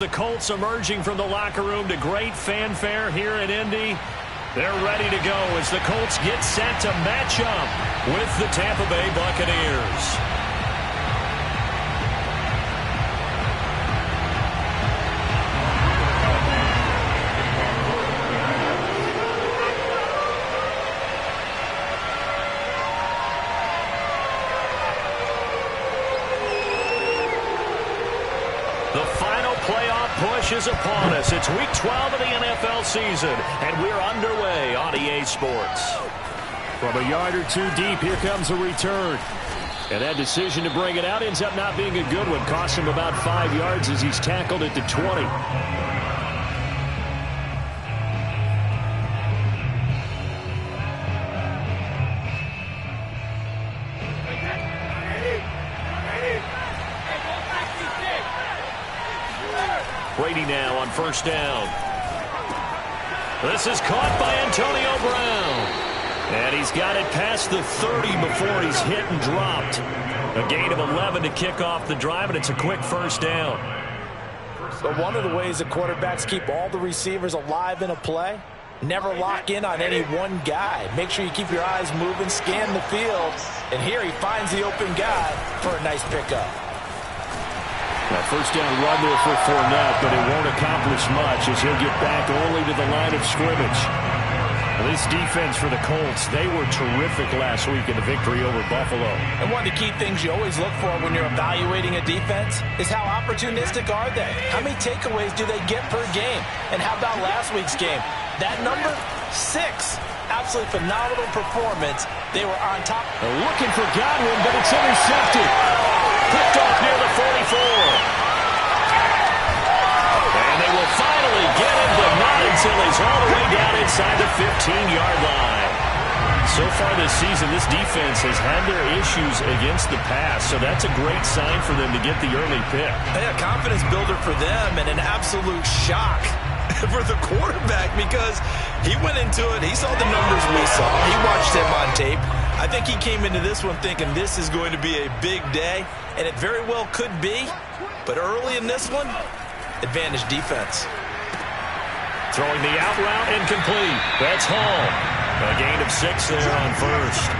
The Colts emerging from the locker room to great fanfare here in Indy. They're ready to go as the Colts get set to match up with the Tampa Bay Buccaneers. The final playoff push is upon us. It's Week 12 of the NFL season, and we're underway on EA Sports. From a yard or two deep, here comes a return. And that decision to bring it out ends up not being a good one. Cost him about 5 yards as he's tackled at the 20. Brady now on first down. This is caught by Antonio Brown. And he's got it past the 30 before he's hit and dropped. A gain of 11 to kick off the drive, and it's a quick first down. So one of the ways that quarterbacks keep all the receivers alive in a play, never lock in on any one guy. Make sure you keep your eyes moving, scan the field, and here he finds the open guy for a nice pickup. Now first down run there for Fournette, but it won't accomplish much as he'll get back only to the line of scrimmage. Well, this defense for the Colts, they were terrific last week in the victory over Buffalo. And one of the key things you always look for when you're evaluating a defense is how opportunistic are they? How many takeaways do they get per game? And how about last week's game? That number, 6. Absolutely phenomenal performance. They were on top. Looking for Godwin, but it's intercepted. Picked off near the 44. And they will finally get him, but not until he's all the way down inside the 15-yard line. So far this season, this defense has had their issues against the pass, so that's a great sign for them to get the early pick. A confidence builder for them and an absolute shock for the quarterback because he went into it. He saw the numbers we saw. He watched him on tape. I think he came into this one thinking this is going to be a big day, and it very well could be. But early in this one, advantage defense. Throwing the out route incomplete. That's Hall. A gain of 6 there on first.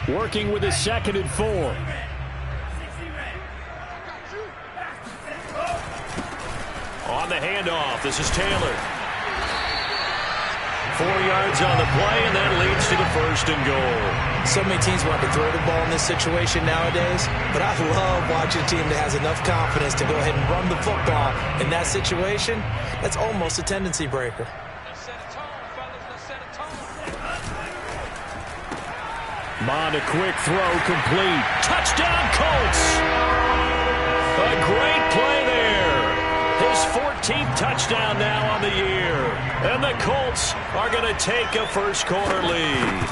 Working with a 2nd and 4. On the handoff, this is Taylor. 4 yards on the play, and that leads to the 1st and goal. So many teams want to throw the ball in this situation nowadays, but I love watching a team that has enough confidence to go ahead and run the football. In that situation, that's almost a tendency breaker. Mond, a quick throw, complete. Touchdown, Colts! A great play there. His 14th touchdown now on the year. And the Colts are going to take a first-quarter lead.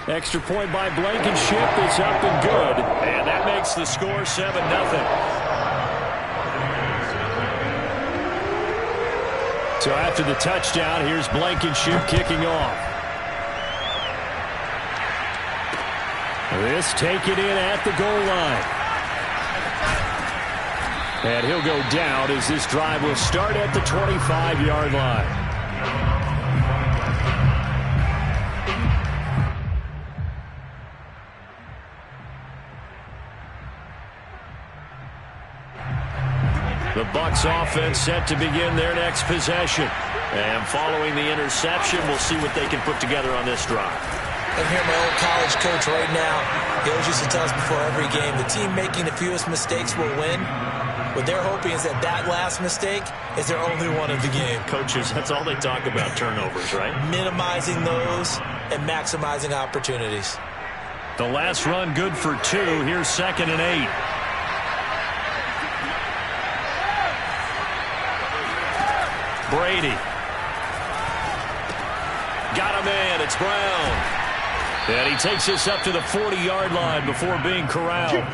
Extra point by Blankenship is up and good. And that makes the score 7-0. So after the touchdown, here's Blankenship kicking off. This taken in at the goal line. And he'll go down as this drive will start at the 25-yard line. The Bucs offense set to begin their next possession. And following the interception, we'll see what they can put together on this drive. And here my old college coach right now, he always used to tell us before every game, the team making the fewest mistakes will win. What they're hoping is that that last mistake is their only one of the game. Coaches, that's all they talk about, turnovers, right? Minimizing those and maximizing opportunities. The last run good for 2. Here's 2nd and 8. Brady. Got a man. It's Brown. And he takes this up to the 40-yard line before being corralled.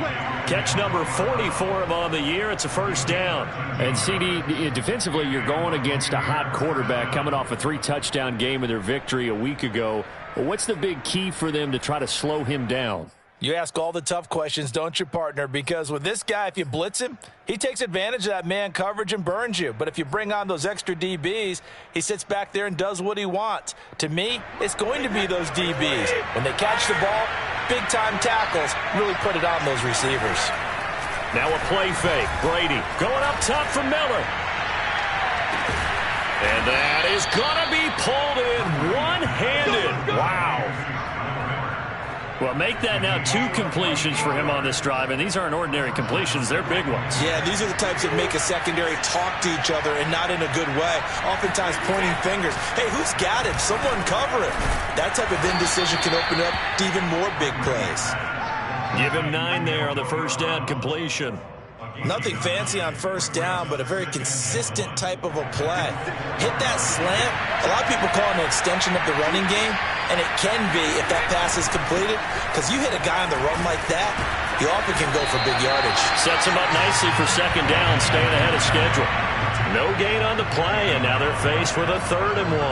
Catch number 40 for him on the year. It's a first down. And, CD, defensively, you're going against a hot quarterback coming off a 3-touchdown game in their victory a week ago. Well, what's the big key for them to try to slow him down? You ask all the tough questions, don't you, partner? Because with this guy, if you blitz him, he takes advantage of that man coverage and burns you. But if you bring on those extra DBs, he sits back there and does what he wants. To me, it's going to be those DBs. When they catch the ball, big-time tackles really put it on those receivers. Now a play fake. Brady going up top for Miller. And that is going to be pulled in one-handed. Wow. Well, make that now 2 completions for him on this drive, and these aren't ordinary completions. They're big ones. Yeah, these are the types that make a secondary talk to each other and not in a good way, oftentimes pointing fingers. Hey, who's got him? Someone cover him. That type of indecision can open up to even more big plays. Give him 9 there on the first down completion. Nothing fancy on first down, but a very consistent type of a play. Hit that slant. A lot of people call it an extension of the running game, and it can be if that pass is completed, because you hit a guy on the run like that, you often can go for big yardage. Sets him up nicely for second down, staying ahead of schedule. No gain on the play, and now they're faced with a 3rd and 1.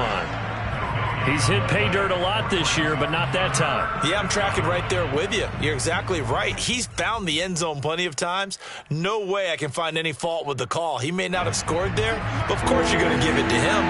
He's hit pay dirt a lot this year, but not that time. Yeah, I'm tracking right there with you. You're exactly right. He's found the end zone plenty of times. No way I can find any fault with the call. He may not have scored there, but of course you're going to give it to him.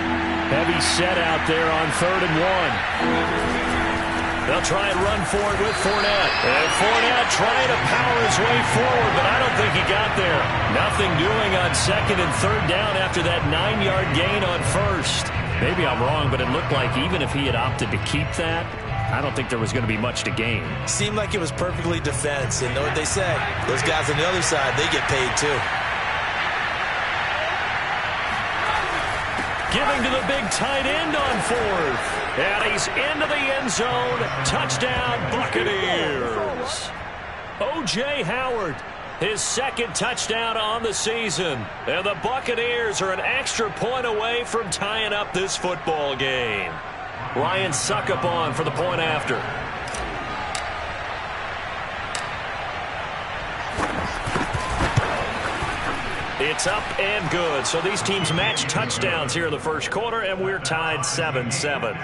Heavy set out there on 3rd and 1. They'll try and run for it with Fournette. And Fournette trying to power his way forward, but I don't think he got there. Nothing doing on 2nd and 3rd down after that 9-yard gain on 1st. Maybe I'm wrong, but it looked like even if he had opted to keep that, I don't think there was going to be much to gain. Seemed like it was perfectly defense. And know what they say? Those guys on the other side, they get paid too. Giving to the big tight end on 4th. And he's into the end zone. Touchdown, Buccaneers. O.J. Howard. His 2nd touchdown on the season. And the Buccaneers are an extra point away from tying up this football game. Ryan Suckup on for the point after. It's up and good. So these teams match touchdowns here in the first quarter, and we're tied 7-7.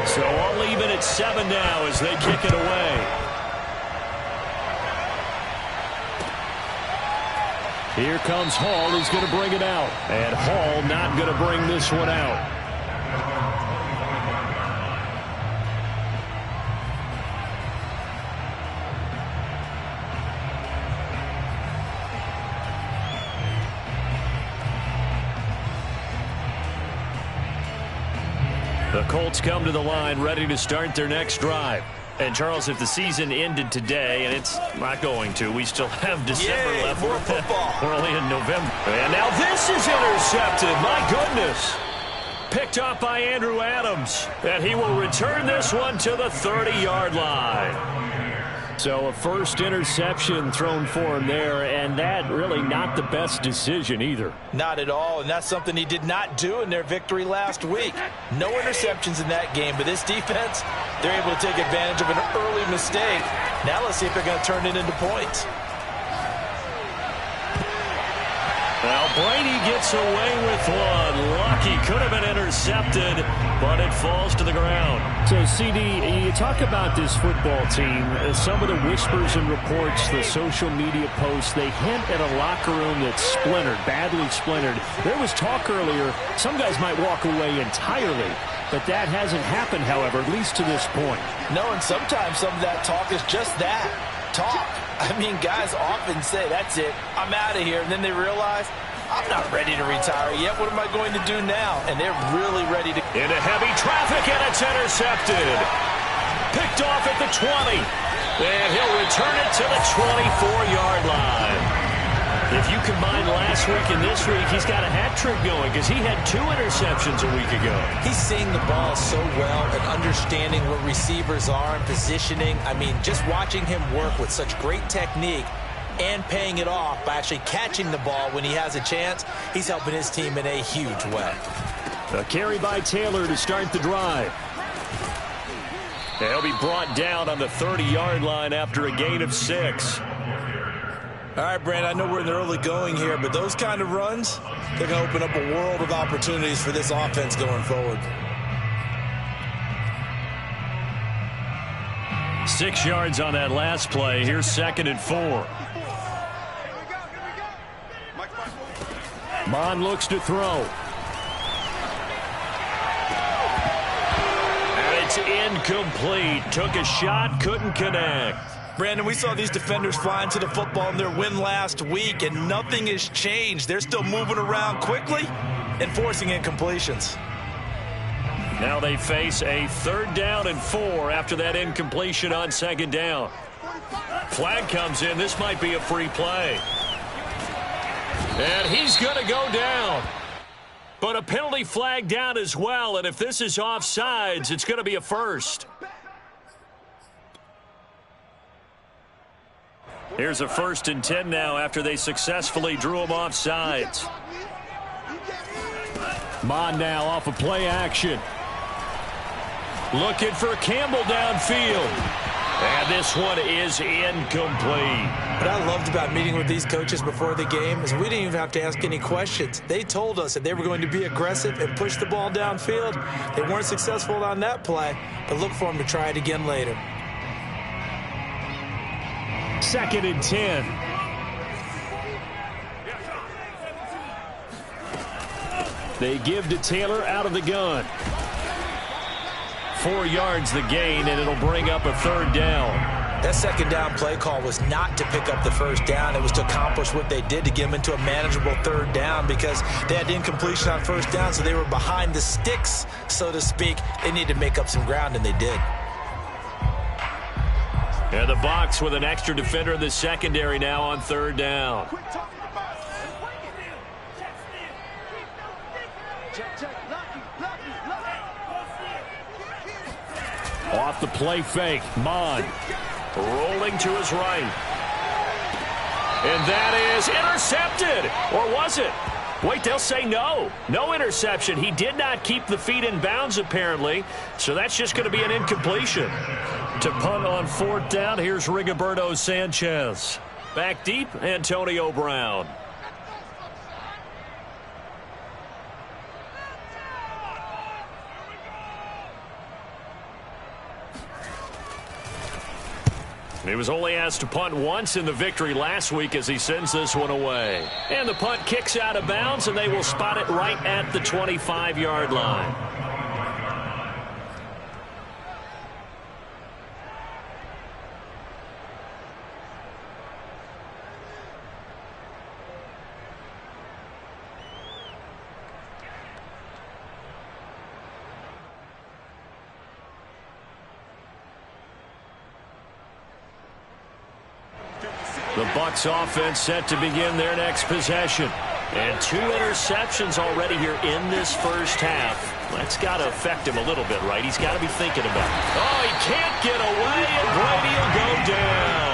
So all even at 7 now as they kick it away. Here comes Hall. He's going to bring it out. And Hall not going to bring this one out. The Colts come to the line ready to start their next drive. And, Charles, if the season ended today, and it's not going to, we still have December left. More football. We're only in November. And now this is intercepted. My goodness. Picked up by Andrew Adams. And he will return this one to the 30-yard line. So a first interception thrown for him there, and that really not the best decision either. Not at all, and that's something he did not do in their victory last week. No interceptions in that game, but this defense, they're able to take advantage of an early mistake. Now let's see if they're going to turn it into points. Well, Brady gets away with one. Lucky, could have been intercepted, but it falls to the ground. So, CD, you talk about this football team, some of the whispers and reports, the social media posts, they hint at a locker room that's splintered, badly splintered. There was talk earlier, some guys might walk away entirely, but that hasn't happened, however, at least to this point. No, and sometimes some of that talk is just that, talk. I mean, guys often say, that's it, I'm out of here, and then they realize, I'm not ready to retire yet. What am I going to do now? And they're really ready to... Into heavy traffic, and it's intercepted. Picked off at the 20. And he'll return it to the 24-yard line. If you combine last week and this week, he's got a hat trick going because he had 2 interceptions a week ago. He's seeing the ball so well and understanding where receivers are and positioning. I mean, just watching him work with such great technique and paying it off by actually catching the ball when he has a chance, he's helping his team in a huge way. A carry by Taylor to start the drive. He'll be brought down on the 30-yard line after a gain of 6. All right, Brand, I know we're in the early going here, but those kind of runs, they're going to open up a world of opportunities for this offense going forward. 6 yards on that last play. Here's 2nd and 4. Mon looks to throw. And it's incomplete. Took a shot, couldn't connect. Brandon, we saw these defenders flying to the football in their win last week, and nothing has changed. They're still moving around quickly and forcing incompletions. Now they face a 3rd down and 4 after that incompletion on 2nd down. Flag comes in. This might be a free play. And he's going to go down. But a penalty flag down as well, and if this is offsides, it's going to be a first. Here's a 1st and 10 now after they successfully drew him off sides. Mon now off of play action. Looking for Campbell downfield. And this one is incomplete. What I loved about meeting with these coaches before the game is we didn't even have to ask any questions. They told us that they were going to be aggressive and push the ball downfield. They weren't successful on that play, but look for them to try it again later. 2nd and 10. They give to Taylor out of the gun. 4 yards the gain, and it'll bring up a 3rd down. That 2nd down play call was not to pick up the 1st down. It was to accomplish what they did to get them into a manageable 3rd down because they had incompletion on 1st down, so they were behind the sticks, so to speak. They needed to make up some ground, and they did. And the Bucs with an extra defender in the secondary now on 3rd down. Off the play fake, Mon rolling to his right. And that is intercepted. Or was it? Wait, they'll say no. No interception. He did not keep the feet in bounds, apparently. So that's just going to be an incompletion. To punt on 4th down, here's Rigoberto Sanchez. Back deep, Antonio Brown. He was only asked to punt once in the victory last week as he sends this one away. And the punt kicks out of bounds, and they will spot it right at the 25-yard line. The Bucs offense set to begin their next possession. And 2 interceptions already here in this first half. That's got to affect him a little bit, right? He's got to be thinking about it. Oh, he can't get away, and Brady will go down.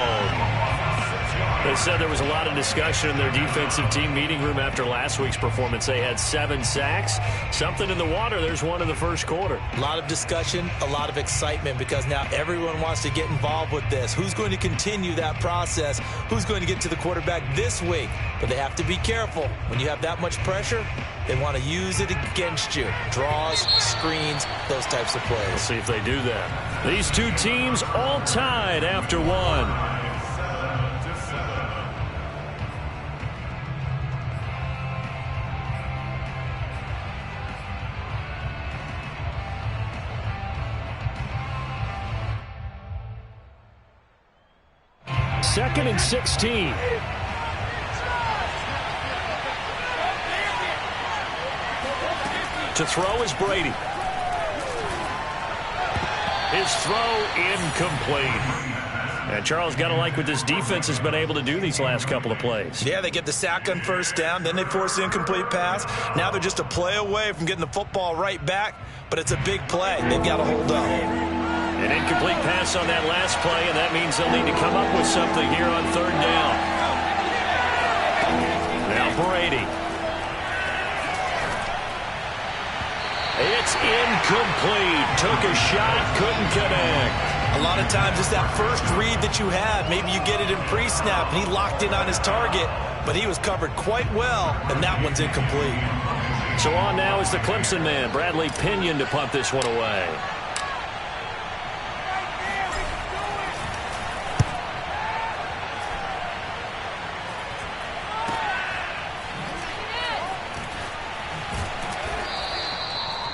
They said there was a lot of discussion in their defensive team meeting room after last week's performance. They had 7 sacks. Something in the water. There's one in the first quarter. A lot of discussion, a lot of excitement because now everyone wants to get involved with this. Who's going to continue that process? Who's going to get to the quarterback this week? But they have to be careful. When you have that much pressure, they want to use it against you. Draws, screens, those types of plays. We'll see if they do that. These two teams all tied after one. Second and 16. To throw is Brady. His throw incomplete. And Charles, got to like what this defense has been able to do these last couple of plays. Yeah, they get the sack on first down, then they force the incomplete pass. Now they're just a play away from getting the football right back, but it's a big play. They've got to hold up. An incomplete pass on that last play, and that means they'll need to come up with something here on third down. Now Brady. It's incomplete. Took a shot, couldn't connect. A lot of times it's that first read that you had. Maybe you get it in pre-snap, and he locked in on his target, but he was covered quite well, and that one's incomplete. So on now is the Clemson man, Bradley Pinion, to punt this one away.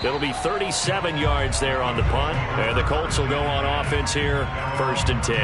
It'll be 37 yards there on the punt. And the Colts will go on offense here, 1st and 10.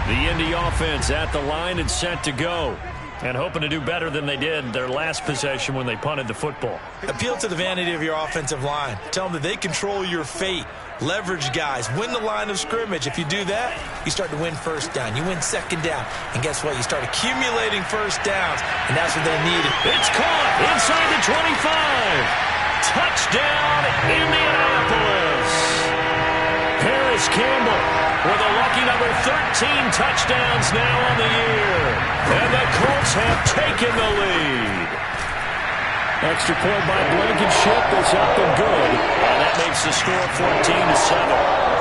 The Indy offense at the line and set to go. And hoping to do better than they did their last possession when they punted the football. Appeal to the vanity of your offensive line. Tell them that they control your fate. Leverage guys. Win the line of scrimmage. If you do that, you start to win first down. You win second down. And guess what? You start accumulating first downs. And that's what they needed. It's caught inside the 25. Touchdown, Indianapolis. Paris Campbell with a lucky number 13 touchdowns now on the year. And the Colts have taken the lead. Extra point by Blankenship is up and good. And that makes the score 14-7.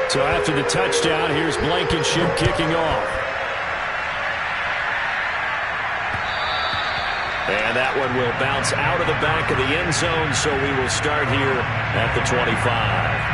So after the touchdown, here's Blankenship kicking off. And that one will bounce out of the back of the end zone, so we will start here at the 25.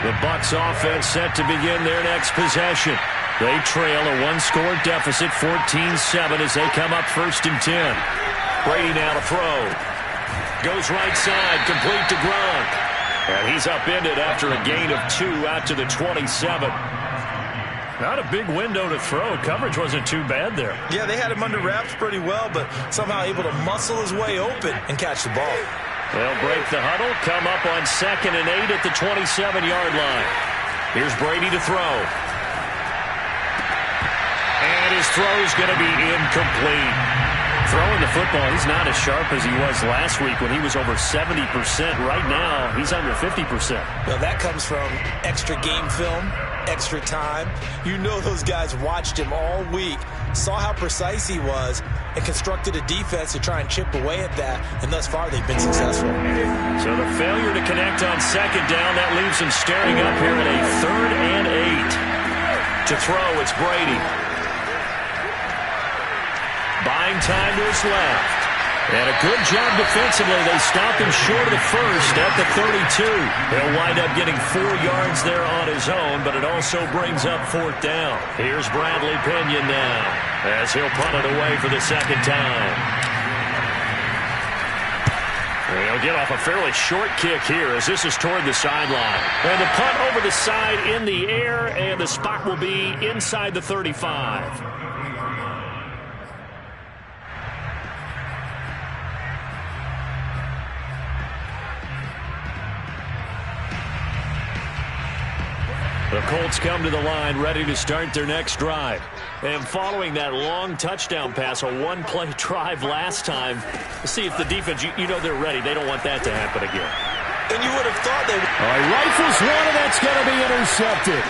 The Bucs offense set to begin their next possession. They trail a one-score deficit, 14-7, as they come up 1st and 10. Brady now to throw. Goes right side, complete to Gronk. And he's upended after a gain of 2 out to the 27. Not a big window to throw. Coverage wasn't too bad there. Yeah, they had him under wraps pretty well, but somehow able to muscle his way open and catch the ball. They'll break the huddle, come up on 2nd and 8 at the 27-yard line. Here's Brady to throw. And his throw's going to be incomplete. Throwing the football, he's not as sharp as he was last week when he was over 70%. Right now, he's under 50%. Well, that comes from extra game film, extra time. You know those guys watched him all week, saw how precise he was, and constructed a defense to try and chip away at that, and thus far they've been successful. So the failure to connect on 2nd down, that leaves him staring up here at a 3rd and 8. To throw, it's Brady. Buying time to his left. And a good job defensively. They stop him short of the 1st at the 32. He'll wind up getting 4 yards there on his own, but it also brings up 4th down. Here's Bradley Pinion now, as he'll punt it away for the 2nd time. He'll get off a fairly short kick here, as this is toward the sideline. And the punt over the side in the air, and the spot will be inside the 35. The Colts come to the line, ready to start their next drive. And following that long touchdown pass, a one-play drive last time, see if the defense, you know they're ready. They don't want that to happen again. And you would have thought they would. Rifles one, and that's going to be intercepted.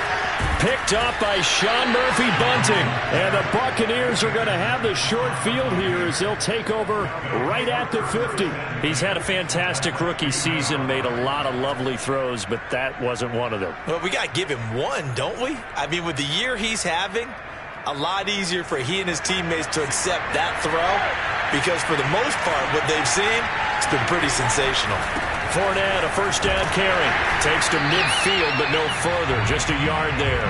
Picked off by Sean Murphy-Bunting. And the Buccaneers are going to have the short field here as they'll take over right at the 50. He's had a fantastic rookie season, made a lot of lovely throws, but that wasn't one of them. Well, we got to give him one, don't we? I mean, with the year he's having, a lot easier for he and his teammates to accept that throw because for the most part, what they've seen, it's been pretty sensational. Fournette, a first down carry. Takes to midfield, but no further. Just a yard there.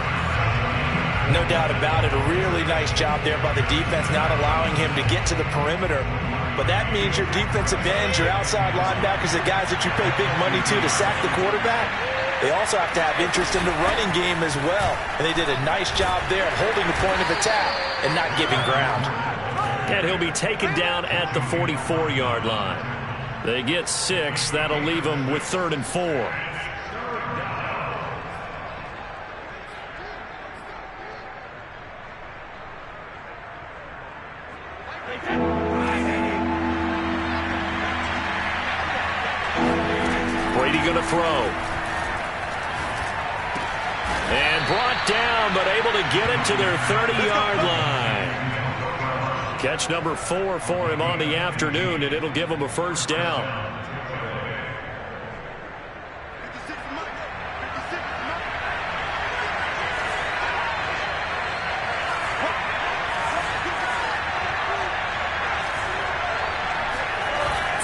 No doubt about it. A really nice job there by the defense, not allowing him to get to the perimeter. But that means your defensive ends, your outside linebackers, the guys that you pay big money to sack the quarterback, they also have to have interest in the running game as well. And they did a nice job there of holding the point of attack and not giving ground. And he'll be taken down at the 44-yard line. They get 6. That'll leave them with 3rd and 4. Brady going to throw. And brought down, but able to get it to their 30-yard line. Catch number 4 for him on the afternoon, and it'll give him a first down.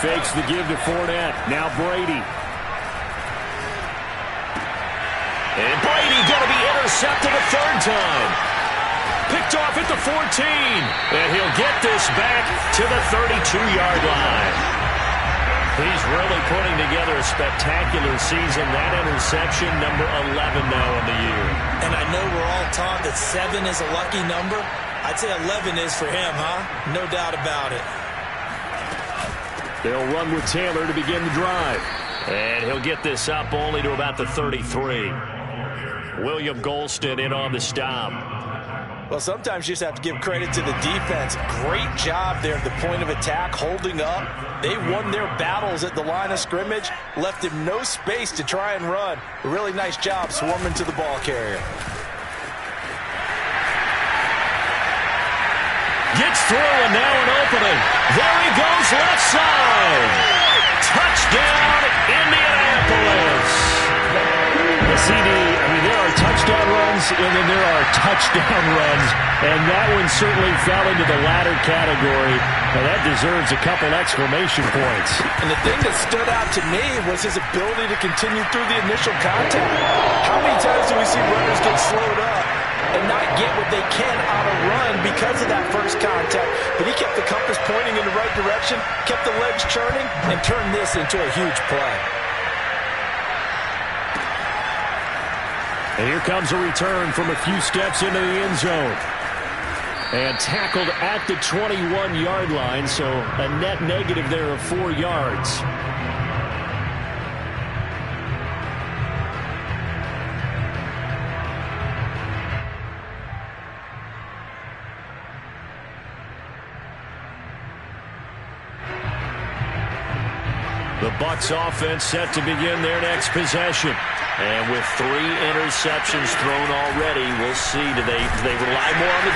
Fakes the give to Fournette. Now Brady. And Brady going to be intercepted a 3rd time. Picked off at the 14. And he'll get this back to the 32-yard line. He's really putting together a spectacular season. That interception, number 11 now in the year. And I know we're all taught that 7 is a lucky number. I'd say 11 is for him, huh? No doubt about it. They'll run with Taylor to begin the drive. And he'll get this up only to about the 33. William Golston in on the stop. Well, sometimes you just have to give credit to the defense. Great job there at the point of attack, holding up. They won their battles at the line of scrimmage, left him no space to try and run. A really nice job swarming to the ball carrier. Gets through, and now an opening. There he goes, left side. Touchdown, Indianapolis. CD, I mean, there are touchdown runs, and then there are touchdown runs, and that one certainly fell into the latter category, and that deserves a couple exclamation points. And the thing that stood out to me was his ability to continue through the initial contact. How many times do we see runners get slowed up and not get what they can on a run because of that first contact? But he kept the compass pointing in the right direction, kept the legs churning, and turned this into a huge play. And here comes a return from a few steps into the end zone. And tackled at the 21-yard line, so a net negative there of 4 yards. The Bucs offense set to begin their next possession. And with 3 interceptions thrown already, we'll see. Do they rely more on the...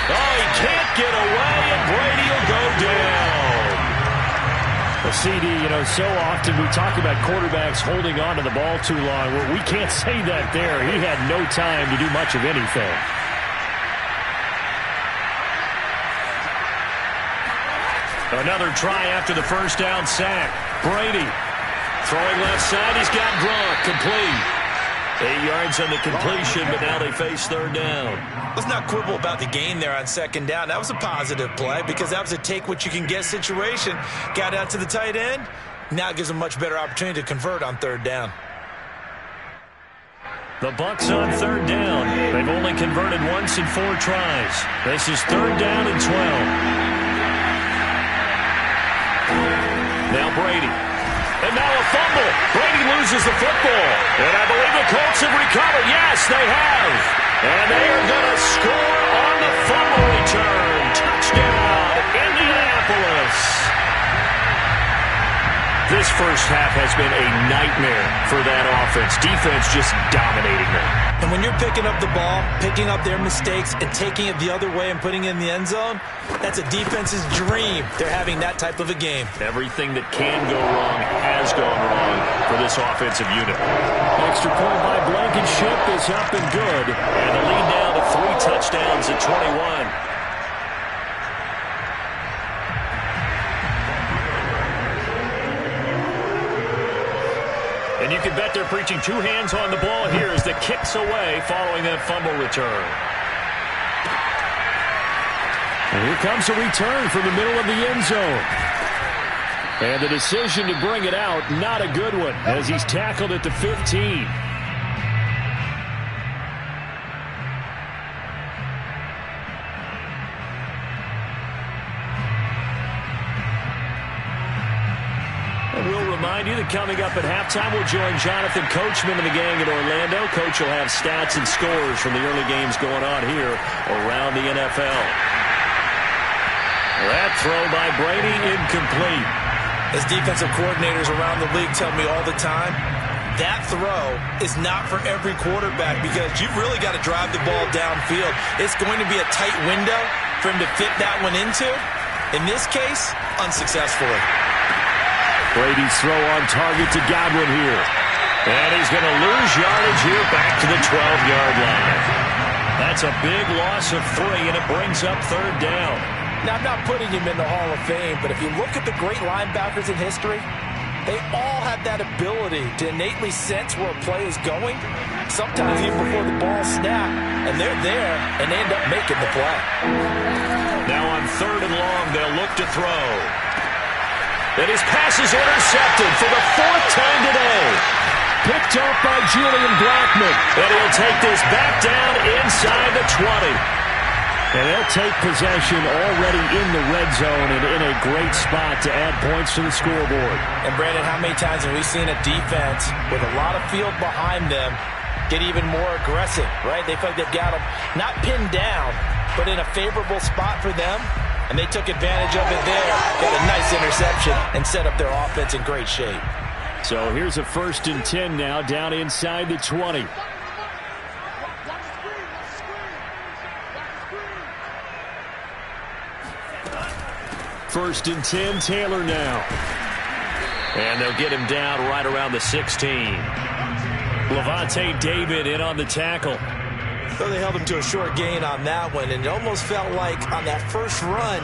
Oh, he can't get away, and Brady will go down. Well, CD, you know, so often we talk about quarterbacks holding on to the ball too long. Well, we can't say that there. He had no time to do much of anything. Another try after the first down sack. Brady throwing left side. He's got Gronk complete. 8 yards on the completion, but now they face 3rd down. Let's not quibble about the gain there on 2nd down. That was a positive play because that was a take-what-you-can-get situation. Got out to the tight end. Now it gives them a much better opportunity to convert on 3rd down. The Bucs on 3rd down. They've only converted once in 4 tries. This is 3rd down and 12. Now Brady. And now a fumble. Brady loses the football. And I believe the Colts have recovered. Yes, they have. And they are going to score on the fumble return. Touchdown, Indianapolis. This first half has been a nightmare for that offense. Defense just dominating them. And when you're picking up the ball, picking up their mistakes, and taking it the other way and putting it in the end zone, that's a defense's dream. They're having that type of a game. Everything that can go wrong has gone wrong for this offensive unit. Extra point by Blankenship is up and good. And the lead now to 3 touchdowns at 21. And you can bet they're preaching 2 hands on the ball here as the kick's away following that fumble return. And here comes a return from the middle of the end zone. And the decision to bring it out, not a good one, as he's tackled at the 15. Remind you that coming up at halftime, we'll join Jonathan Coachman and the gang in Orlando. Coach will have stats and scores from the early games going on here around the NFL. That throw by Brady, incomplete. As defensive coordinators around the league tell me all the time, that throw is not for every quarterback because you've really got to drive the ball downfield. It's going to be a tight window for him to fit that one into. In this case, unsuccessfully. Brady's throw on target to Godwin here. And he's going to lose yardage here back to the 12-yard line. That's a big loss of 3, and it brings up 3rd down. Now, I'm not putting him in the Hall of Fame, but if you look at the great linebackers in history, they all have that ability to innately sense where a play is going, sometimes even before the ball snaps, and they're there, and they end up making the play. Now on 3rd and long, they'll look to throw. And his pass is intercepted for the 4th time today. Picked off by Julian Blackman. And he'll take this back down inside the 20. And they'll take possession already in the red zone and in a great spot to add points to the scoreboard. And Brandon, how many times have we seen a defense with a lot of field behind them get even more aggressive, right? They feel like they've got them not pinned down, but in a favorable spot for them. And they took advantage of it there, got a nice interception, and set up their offense in great shape. So here's a 1st and 10 now, down inside the 20. First and 10, Taylor now. And they'll get him down right around the 16. Levante David in on the tackle. So they held him to a short gain on that one, and it almost felt like on that first run,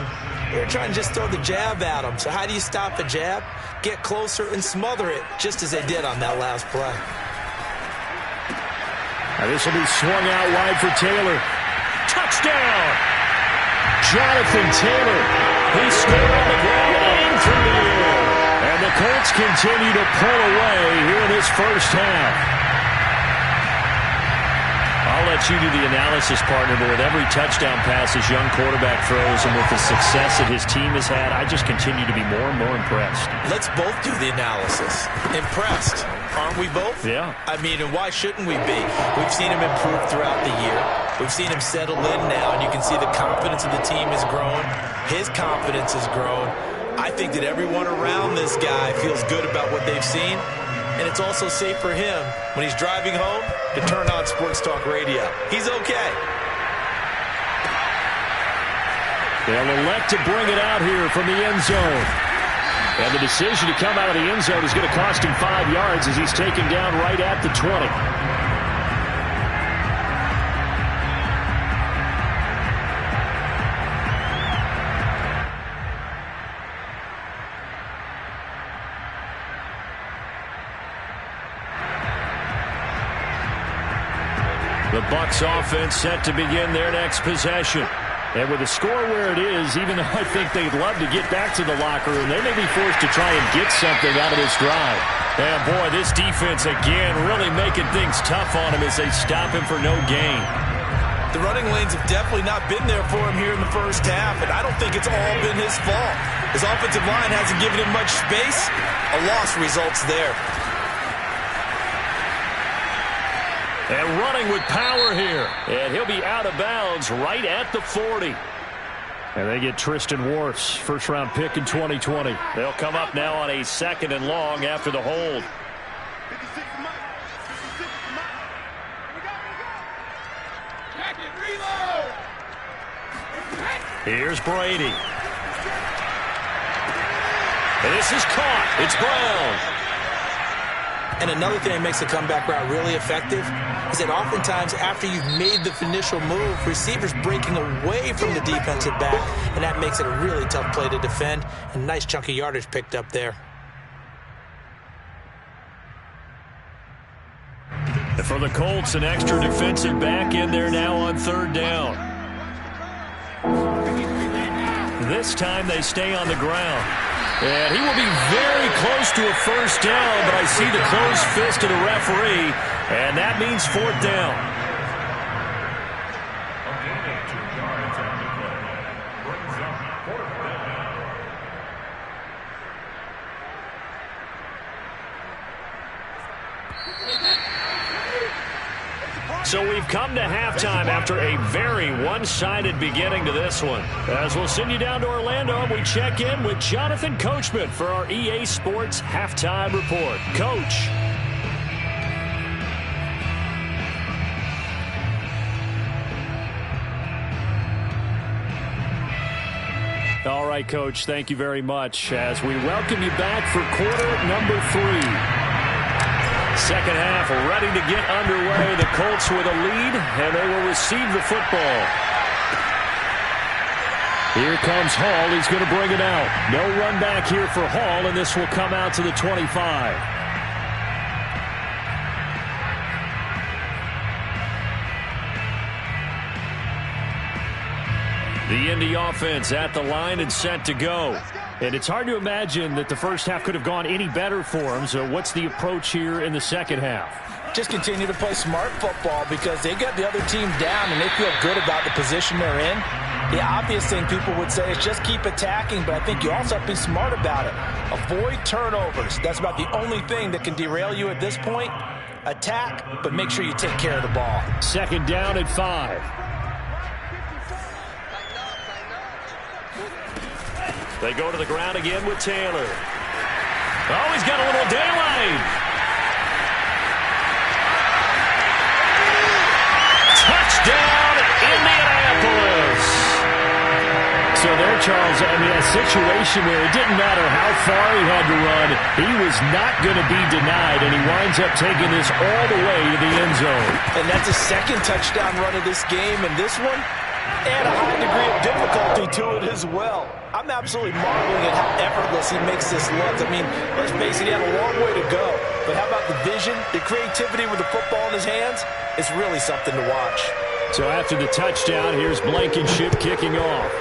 they were trying to just throw the jab at him. So how do you stop a jab? Get closer and smother it, just as they did on that last play. Now this will be swung out wide for Taylor. Touchdown! Jonathan Taylor. He scored on the ground and through the air. And the Colts continue to pull away here in this first half. I'll let you do the analysis, partner, but with every touchdown pass his young quarterback throws and with the success that his team has had, I just continue to be more and more impressed. Let's both do the analysis. Impressed, aren't we both? Yeah. I mean, and why shouldn't we be? We've seen him improve throughout the year. We've seen him settle in now, and you can see the confidence of the team has grown. His confidence has grown. I think that everyone around this guy feels good about what they've seen. And it's also safe for him when he's driving home to turn on Sports Talk Radio. He's okay. They'll elect to bring it out here from the end zone. And the decision to come out of the end zone is going to cost him 5 yards as he's taken down right at the 20. The Bucs offense set to begin their next possession. And with the score where it is, even though I think they'd love to get back to the locker room, they may be forced to try and get something out of this drive. And boy, this defense again really making things tough on him as they stop him for no gain. The running lanes have definitely not been there for him here in the first half, and I don't think it's all been his fault. His offensive line hasn't given him much space. A loss results there. And running with power here. And he'll be out of bounds right at the 40. And they get Tristan Wirfs, first-round pick in 2020. They'll come up now on a 2nd and long after the hold. Here's Brady. And this is caught. It's Brown. And another thing that makes a comeback route really effective is that oftentimes after you've made the initial move, receivers breaking away from the defensive back, and that makes it a really tough play to defend. A nice chunk of yardage picked up there. And for the Colts, an extra defensive back in there now on 3rd down. This time they stay on the ground. And he will be very close to a first down, but I see the closed fist of the referee, and that means 4th down. So we've come to halftime after a very one-sided beginning to this one. As we'll send you down to Orlando, we check in with Jonathan Coachman for our EA Sports Halftime Report. Coach. All right, Coach, thank you very much as we welcome you back for quarter number 3. Second half ready to get underway. The Colts with a lead, and they will receive the football. Here comes Hall. He's going to bring it out. No run back here for Hall, and this will come out to the 25. The Indy offense at the line and set to go. And it's hard to imagine that the first half could have gone any better for them. So what's the approach here in the second half? Just continue to play smart football because they got the other team down and they feel good about the position they're in. The obvious thing people would say is just keep attacking, but I think you also have to be smart about it. Avoid turnovers. That's about the only thing that can derail you at this point. Attack, but make sure you take care of the ball. 2nd down at 5. They go to the ground again with Taylor. Oh, he's got a little daylight. Touchdown, Indianapolis. So there, Charles, I mean, a situation where it didn't matter how far he had to run, he was not going to be denied, and he winds up taking this all the way to the end zone. And that's a 2nd touchdown run of this game, and this one, and a high degree of difficulty to it as well. I'm absolutely marveling at how effortless he makes this look. I mean, let's face it, he had a long way to go. But how about the vision, the creativity with the football in his hands? It's really something to watch. So after the touchdown, here's Blankenship kicking off.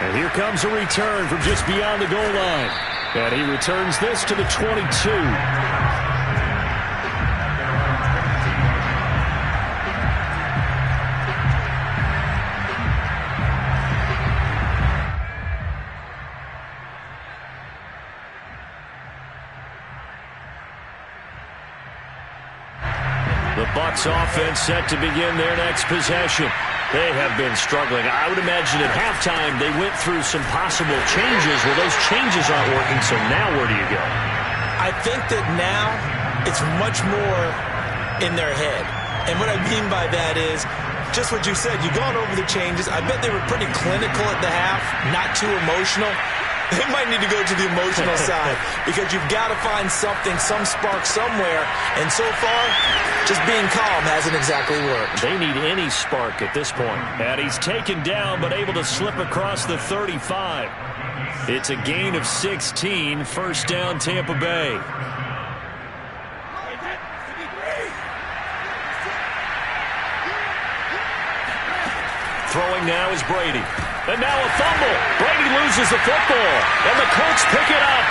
And here comes a return from just beyond the goal line. And he returns this to the 22. The Bucs offense set to begin their next possession. They have been struggling. I would imagine at halftime they went through some possible changes. Well, those changes aren't working, so now where do you go? I think that now it's much more in their head. And what I mean by that is just what you said. You've gone over the changes. I bet they were pretty clinical at the half, not too emotional. They might need to go to the emotional side because you've got to find something, some spark somewhere. And so far, just being calm hasn't exactly worked. They need any spark at this point. And he's taken down but able to slip across the 35. It's a gain of 16, 1st down Tampa Bay. Throwing now is Brady. And now a fumble. Brady loses the football. And the Colts pick it up.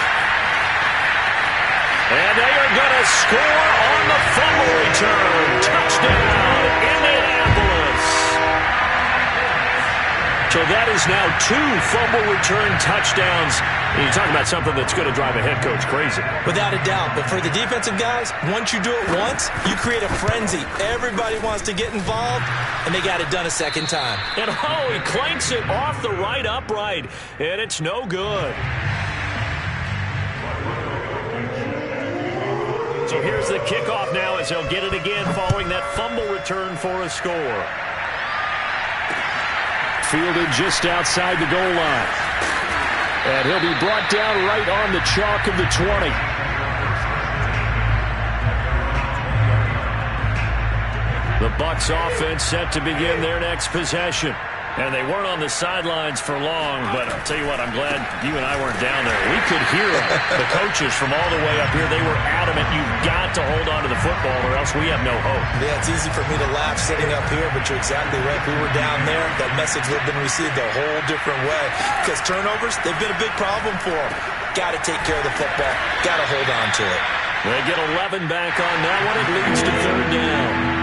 And they are going to score on the fumble return. Touchdown, Indianapolis. So So that is now 2 fumble return touchdowns. And you talk about something that's going to drive a head coach crazy. Without a doubt. But for the defensive guys, once you do it once, you create a frenzy. Everybody wants to get involved, and they got it done a second time. And he clanks it off the right upright, and it's no good. So here's the kickoff now as he'll get it again following that fumble return for a score. Fielded just outside the goal line. And he'll be brought down right on the chalk of the 20. The Bucs offense set to begin their next possession. And they weren't on the sidelines for long, but I'll tell you what, I'm glad you and I weren't down there. We could hear the coaches from all the way up here. They were adamant, you've got to hold on to the football or else we have no hope. Yeah, it's easy for me to laugh sitting up here, but you're exactly right. If we were down there, that message would have been received a whole different way. Because turnovers, they've been a big problem for them. Got to take care of the football. Got to hold on to it. They get 11 back on that one. It leads to 3rd down.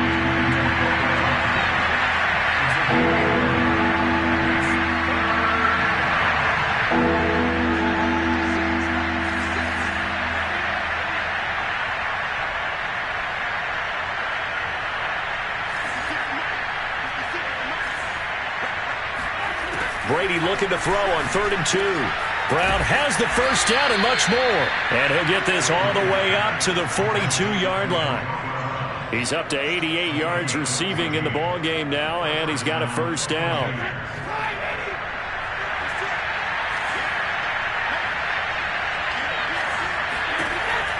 Brady looking to throw on 3rd and 2. Brown has the first down and much more. And he'll get this all the way up to the 42-yard line. He's up to 88 yards receiving in the ball game now, and he's got a first down.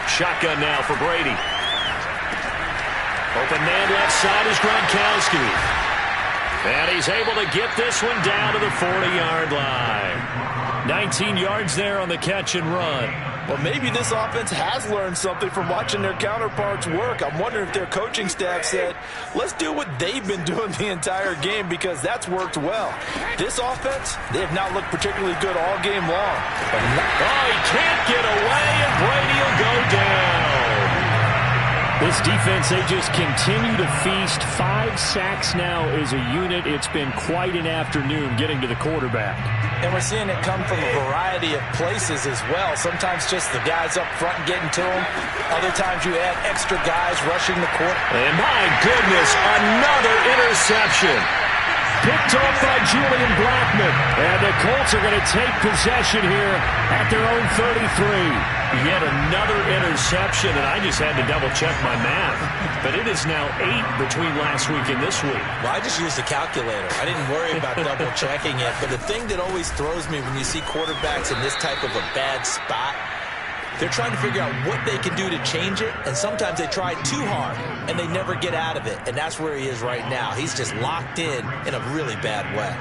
Shotgun now for Brady. Open man left side is Gronkowski. And he's able to get this one down to the 40-yard line. 19 yards there on the catch and run. Well, maybe this offense has learned something from watching their counterparts work. I'm wondering if their coaching staff said, let's do what they've been doing the entire game because that's worked well. This offense, they have not looked particularly good all game long. He can't get away, and Brady will go down. This defense, they just continue to feast. 5 sacks now as a unit. It's been quite an afternoon getting to the quarterback. And we're seeing it come from a variety of places as well. Sometimes just the guys up front getting to them. Other times you add extra guys rushing the court. And my goodness, another interception. Picked off by Julian Blackmon. And the Colts are going to take possession here at their own 33. Yet another interception, and I just had to double-check my math. But it is now 8 between last week and this week. Well, I just used a calculator. I didn't worry about double-checking it. But the thing that always throws me when you see quarterbacks in this type of a bad spot, they're trying to figure out what they can do to change it, and sometimes they try too hard, and they never get out of it. And that's where he is right now. He's just locked in a really bad way.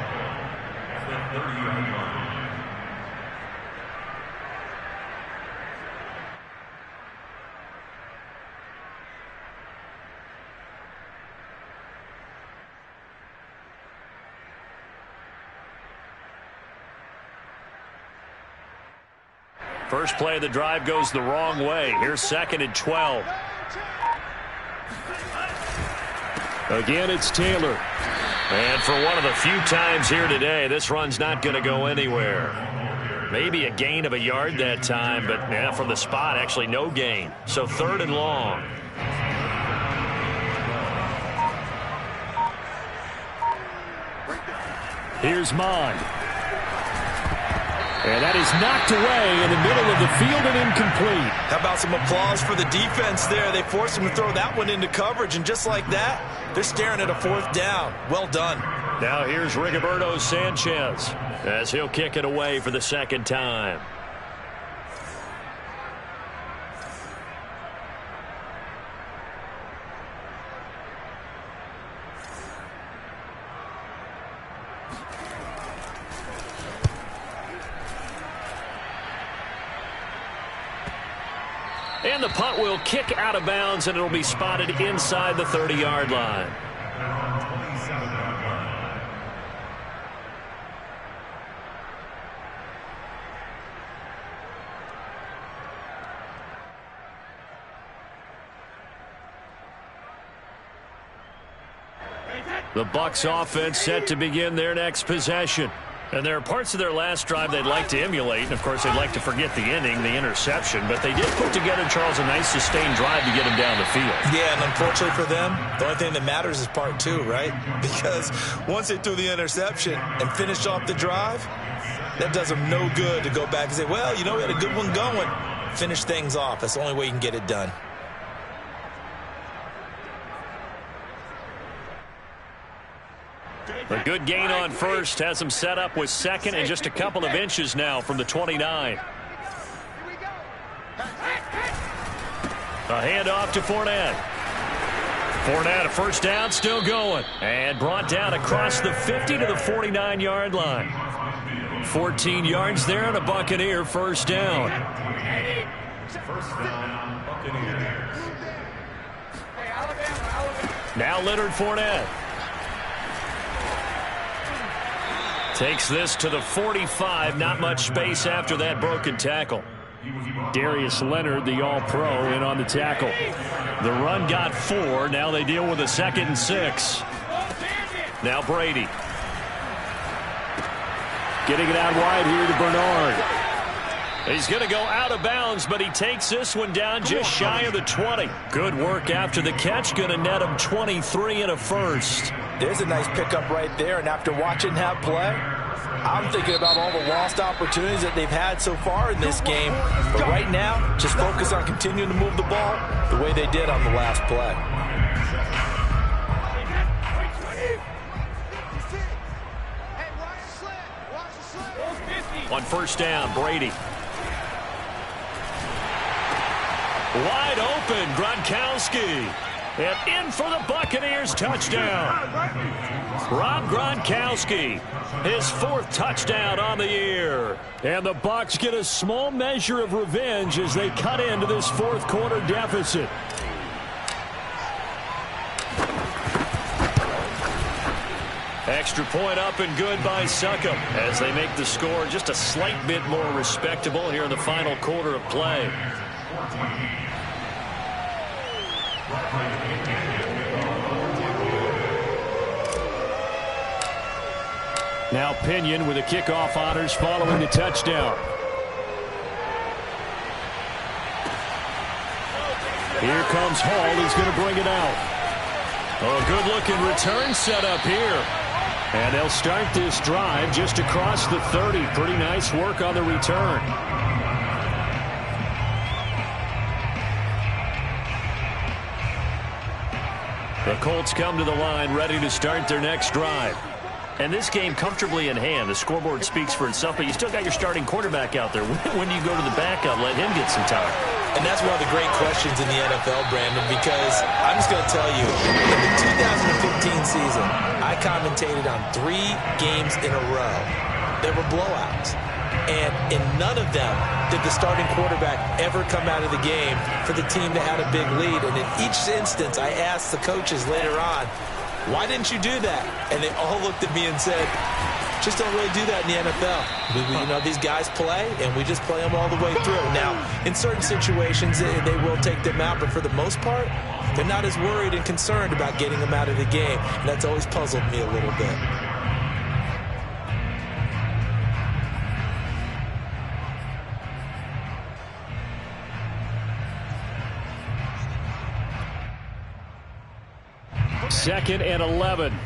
First play of the drive goes the wrong way. Here's 2nd and 12. Again, it's Taylor. And for one of the few times here today, this run's not going to go anywhere. Maybe a gain of a yard that time, but yeah, from the spot, actually no gain. So 3rd and long. Here's Mond. And that is knocked away in the middle of the field and incomplete. How about some applause for the defense there? They forced him to throw that one into coverage, and just like that, they're staring at a 4th down. Well done. Now here's Rigoberto Sanchez as he'll kick it away for the 2nd time. And the punt will kick out of bounds, and it'll be spotted inside the 30-yard line. The Bucs offense set to begin their next possession. And there are parts of their last drive they'd like to emulate. And, of course, they'd like to forget the inning, the interception. But they did put together, Charles, a nice sustained drive to get him down the field. Yeah, and unfortunately for them, the only thing that matters is part two, right? Because once they threw the interception and finished off the drive, that does them no good to go back and say, well, you know, we had a good one going. Finish things off. That's the only way you can get it done. A good gain on first has him set up with second and just a couple of inches now from the 29. A handoff to Fournette. Fournette, a first down, still going. And brought down across the 50 to the 49-yard line. 14 yards there and a Buccaneer first down. Now Leonard Fournette. Takes this to the 45. Not much space after that broken tackle. Darius Leonard, the All-Pro, in on the tackle. The run got 4. Now they deal with a 2nd and 6. Now Brady. Getting it out wide here to Bernard. He's going to go out of bounds, but he takes this one down just shy of the 20. Good work after the catch. Going to net him 23 and a first. There's a nice pickup right there, and after watching that play, I'm thinking about all the lost opportunities that they've had so far in this game. But right now, just focus on continuing to move the ball the way they did on the last play. On first down, Brady. Wide open, Gronkowski. And in for the Buccaneers, touchdown. Rob Gronkowski, his 4th touchdown on the year. And the Bucs get a small measure of revenge as they cut into this 4th quarter deficit. Extra point up and good by Succop as they make the score just a slight bit more respectable here in the final quarter of play. Now Pinion with the kickoff honors following the touchdown. Here comes Hall. He's going to bring it out. Oh, good-looking return set up here. And they'll start this drive just across the 30. Pretty nice work on the return. The Colts come to the line ready to start their next drive. And this game comfortably in hand. The scoreboard speaks for itself, but you still got your starting quarterback out there. When do you go to the backup, let him get some time? And that's one of the great questions in the NFL, Brandon, because I'm just going to tell you, in the 2015 season, I commentated on 3 games in a row. They were blowouts. And in none of them did the starting quarterback ever come out of the game for the team that had a big lead. And in each instance, I asked the coaches later on, why didn't you do that? And they all looked at me and said, just don't really do that in the NFL. You know, these guys play, and we just play them all the way through. Now, in certain situations, they will take them out, but for the most part, they're not as worried and concerned about getting them out of the game. And that's always puzzled me a little bit. Second and 11. Hey,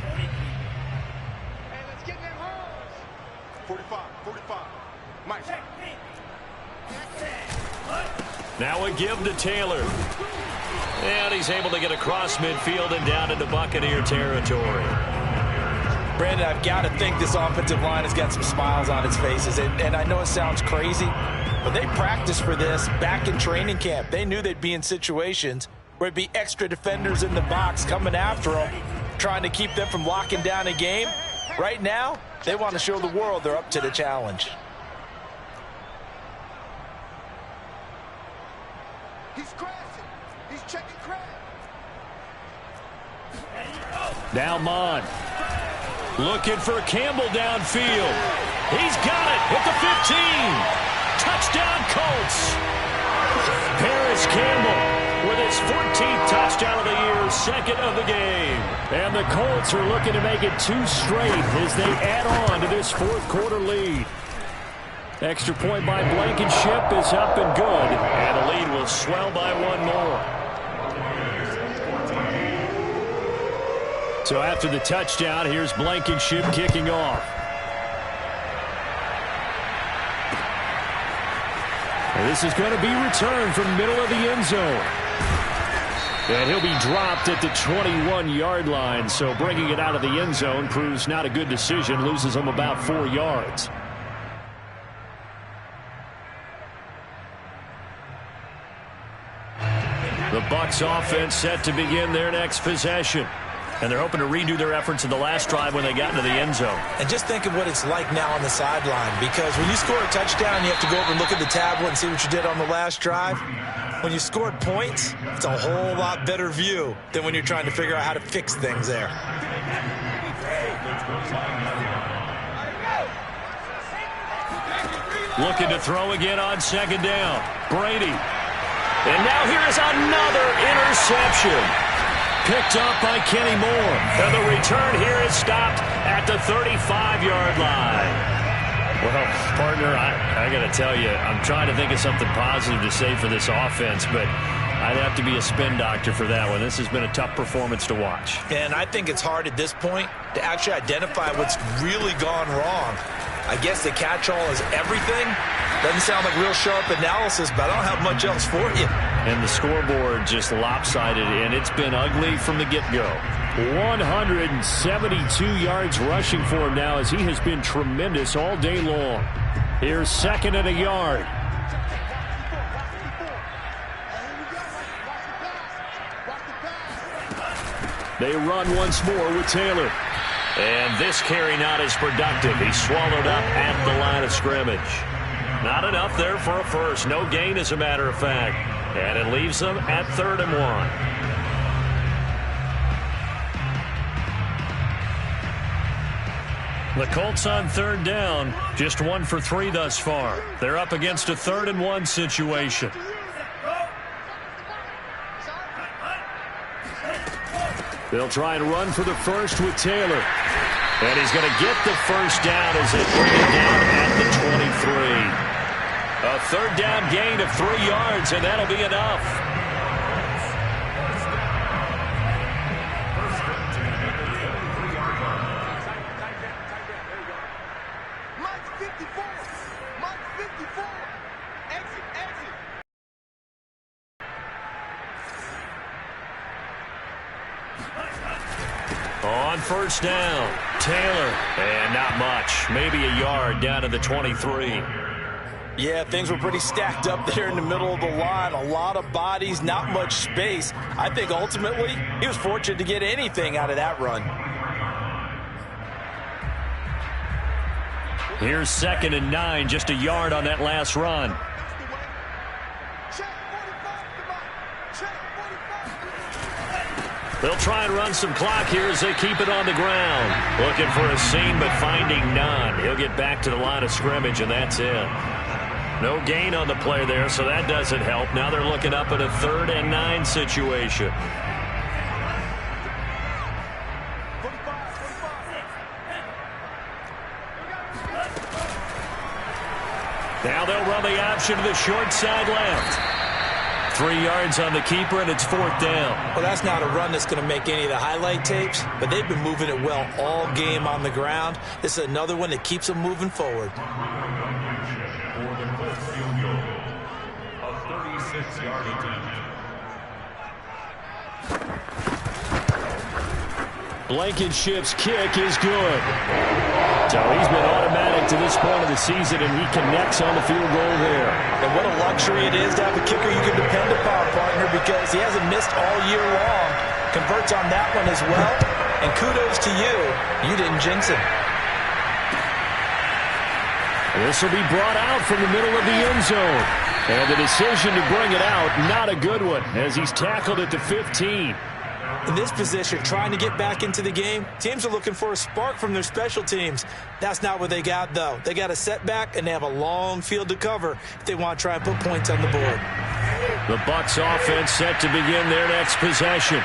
let's get them homes. 45. Mike. Now a give to Taylor. And he's able to get across midfield and down into Buccaneer territory. Brandon, I've got to think this offensive line has got some smiles on its faces. And I know it sounds crazy, but they practiced for this back in training camp. They knew they'd be in situations where it'd be extra defenders in the box coming after them, trying to keep them from locking down a game. Right now, they want to show the world they're up to the challenge. He's crashing. He's checking crash. Now Mon. Looking for Campbell downfield. He's got it at the 15. Touchdown Colts. Paris Campbell with his 14th touchdown of the year, second of the game. And the Colts are looking to make it 2 straight as they add on to this fourth quarter lead. Extra point by Blankenship is up and good. And the lead will swell by 1 more. So after the touchdown, here's Blankenship kicking off. And this is going to be returned from middle of the end zone. And he'll be dropped at the 21-yard line. So bringing it out of the end zone proves not a good decision. Loses him about 4 yards. The Bucs offense set to begin their next possession. And they're hoping to redo their efforts in the last drive when they got into the end zone. And just think of what it's like now on the sideline, because when you score a touchdown, you have to go over and look at the tablet and see what you did on the last drive. When you scored points, it's a whole lot better view than when you're trying to figure out how to fix things there. Looking to throw again on second down. Brady. And now here is another interception. Picked up by Kenny Moore. And the return here is stopped at the 35-yard line. Well, partner, I got to tell you, I'm trying to think of something positive to say for this offense, but I'd have to be a spin doctor for that one. This has been a tough performance to watch. And I think it's hard at this point to actually identify what's really gone wrong. I guess the catch-all is everything. Doesn't sound like real sharp analysis, but I don't have much else for you. And the scoreboard just lopsided, and it's been ugly from the get-go. 172 yards rushing for him now as he has been tremendous all day long. Here's second and a yard. They run once more with Taylor. And this carry not as productive. He's swallowed up at the line of scrimmage. Not enough there for a first. No gain, as a matter of fact. And it leaves them at 3rd and 1. The Colts on 3rd down. Just 1 for 3 thus far. They're up against a 3rd and 1 situation. They'll try and run for the first with Taylor. And he's going to get the first down as they bring it down at the 23. A 3rd down gain of 3 yards, and that'll be enough. Mike 54. Mike 54. Exit, exit. On first down, Taylor. And not much. Maybe a yard down to the 23. Yeah, things were pretty stacked up there in the middle of the line. A lot of bodies, not much space. I think ultimately he was fortunate to get anything out of that run. Here's 2nd and 9, just a yard on that last run. They'll try and run some clock here as they keep it on the ground. Looking for a seam, but finding none. He'll get back to the line of scrimmage, and that's it. No gain on the play there, so that doesn't help. Now they're looking up at a 3rd and 9 situation. Now they'll run the option to the short side left. 3 yards on the keeper, and it's 4th down. Well, that's not a run that's going to make any of the highlight tapes, but they've been moving it well all game on the ground. This is another one that keeps them moving forward. Blankenship's kick is good. So he's been automatic to this point of the season, and he connects on the field goal there. And what a luxury it is to have a kicker you can depend upon, partner, because he hasn't missed all year long. Converts on that one as well. And kudos to you. You didn't jinx him. This will be brought out from the middle of the end zone. And the decision to bring it out, not a good one, as he's tackled at the 15. In this position, trying to get back into the game, teams are looking for a spark from their special teams. That's not what they got, though. They got a setback, and they have a long field to cover if they want to try and put points on the board. The Bucs offense set to begin their next possession.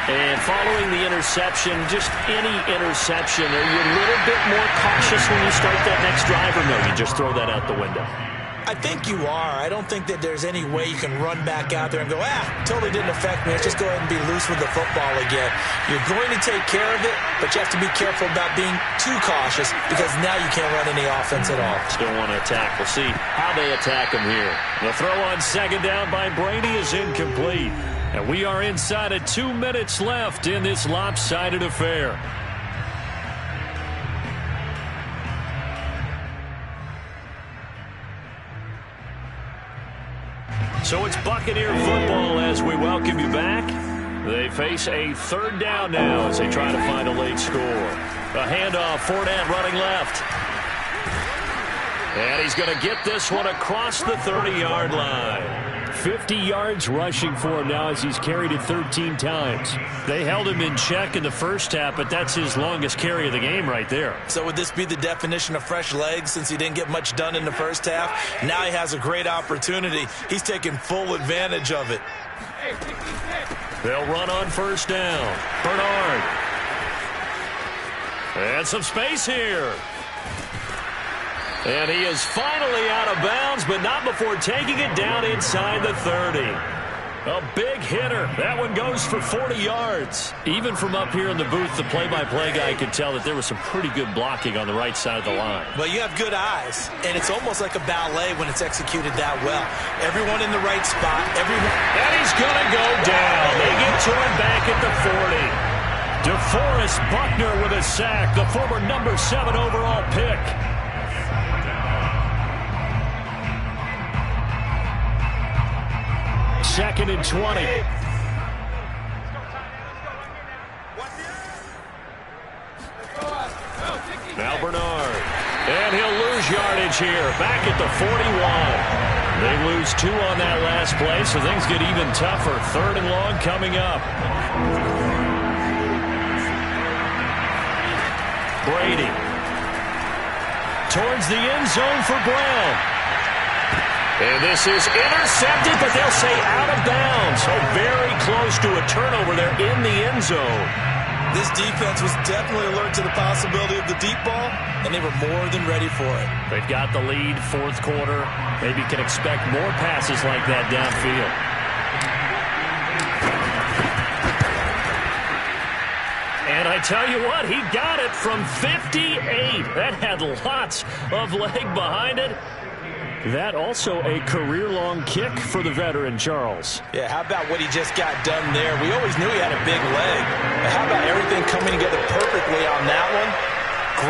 And following the interception, just any interception, are you a little bit more cautious when you start that next drive, or no, you just throw that out the window? I think you are. I don't think that there's any way you can run back out there and go, totally didn't affect me. Let's just go ahead and be loose with the football again. You're going to take care of it, but you have to be careful about being too cautious because now you can't run any offense at all. Still want to attack. We'll see how they attack him here. The throw on second down by Brady is incomplete. And we are inside of 2 minutes left in this lopsided affair. So it's Buccaneer football as we welcome you back. They face a third down now as they try to find a late score. A handoff, Fournette running left. And he's going to get this one across the 30-yard line. 50 yards rushing for him now as he's carried it 13 times. They held him in check in the first half, but that's his longest carry of the game right there. So would this be the definition of fresh legs since he didn't get much done in the first half? Now he has a great opportunity. He's taking full advantage of it. They'll run on first down. Bernard. And some space here. And he is finally out of bounds, but not before taking it down inside the 30. A big hitter. That one goes for 40 yards. Even from up here in the booth, the play-by-play guy could tell that there was some pretty good blocking on the right side of the line. Well, you have good eyes, and it's almost like a ballet when it's executed that well. Everyone in the right spot. And he's going to go down. They get to him back at the 40. DeForest Buckner with a sack, the former number 7 overall pick. Second and 20. Now Bernard. And he'll lose yardage here. Back at the 41. They lose 2 on that last play, so things get even tougher. Third and long coming up. Brady. Towards the end zone for Brown. And this is intercepted, but they'll say out of bounds. So very close to a turnover there in the end zone. This defense was definitely alert to the possibility of the deep ball, and they were more than ready for it. They've got the lead, fourth quarter. Maybe can expect more passes like that downfield. And I tell you what, he got it from 58. That had lots of leg behind it. That also a career-long kick for the veteran, Charles. Yeah, how about what he just got done there? We always knew he had a big leg. But how about everything coming together perfectly on that one?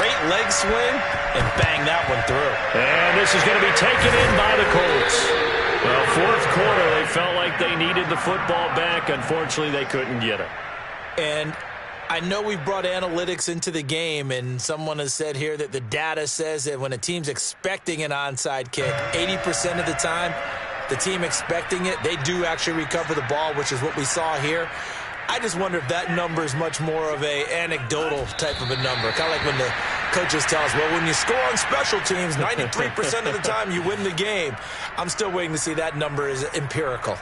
Great leg swing, and bang that one through. And this is going to be taken in by the Colts. Well, fourth quarter, they felt like they needed the football back. Unfortunately, they couldn't get it. And I know we've brought analytics into the game, and someone has said here that the data says that when a team's expecting an onside kick, 80% of the time, the team expecting it, they do actually recover the ball, which is what we saw here. I just wonder if that number is much more of a anecdotal type of a number, kind of like when the coaches tell us, well, when you score on special teams, 93% of the time you win the game. I'm still waiting to see that number is empirical.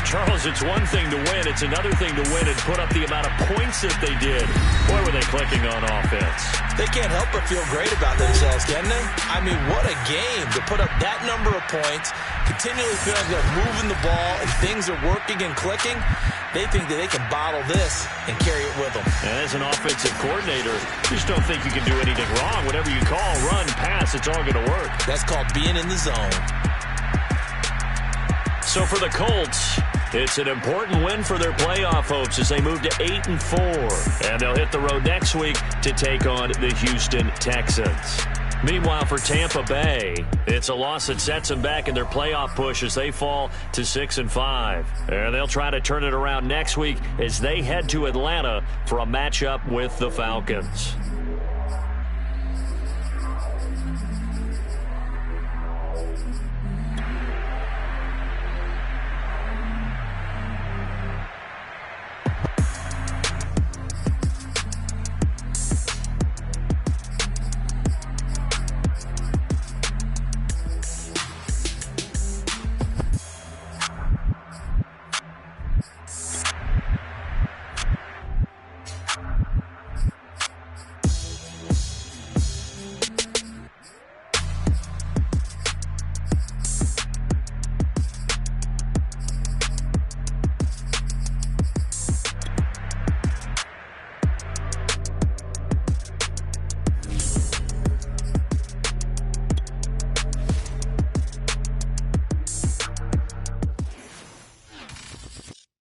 Charles, it's one thing to win. It's another thing to win and put up the amount of points that they did. Boy, were they clicking on offense. They can't help but feel great about themselves, can they? I mean, what a game to put up that number of points, continually feeling like they're moving the ball and things are working and clicking. They think that they can bottle this and carry it with them. And as an offensive coordinator, you just don't think you can do anything wrong. Whatever you call, run, pass, it's all going to work. That's called being in the zone. So for the Colts, it's an important win for their playoff hopes as they move to 8-4. And they'll hit the road next week to take on the Houston Texans. Meanwhile, for Tampa Bay, it's a loss that sets them back in their playoff push as they fall to 6-5. And they'll try to turn it around next week as they head to Atlanta for a matchup with the Falcons.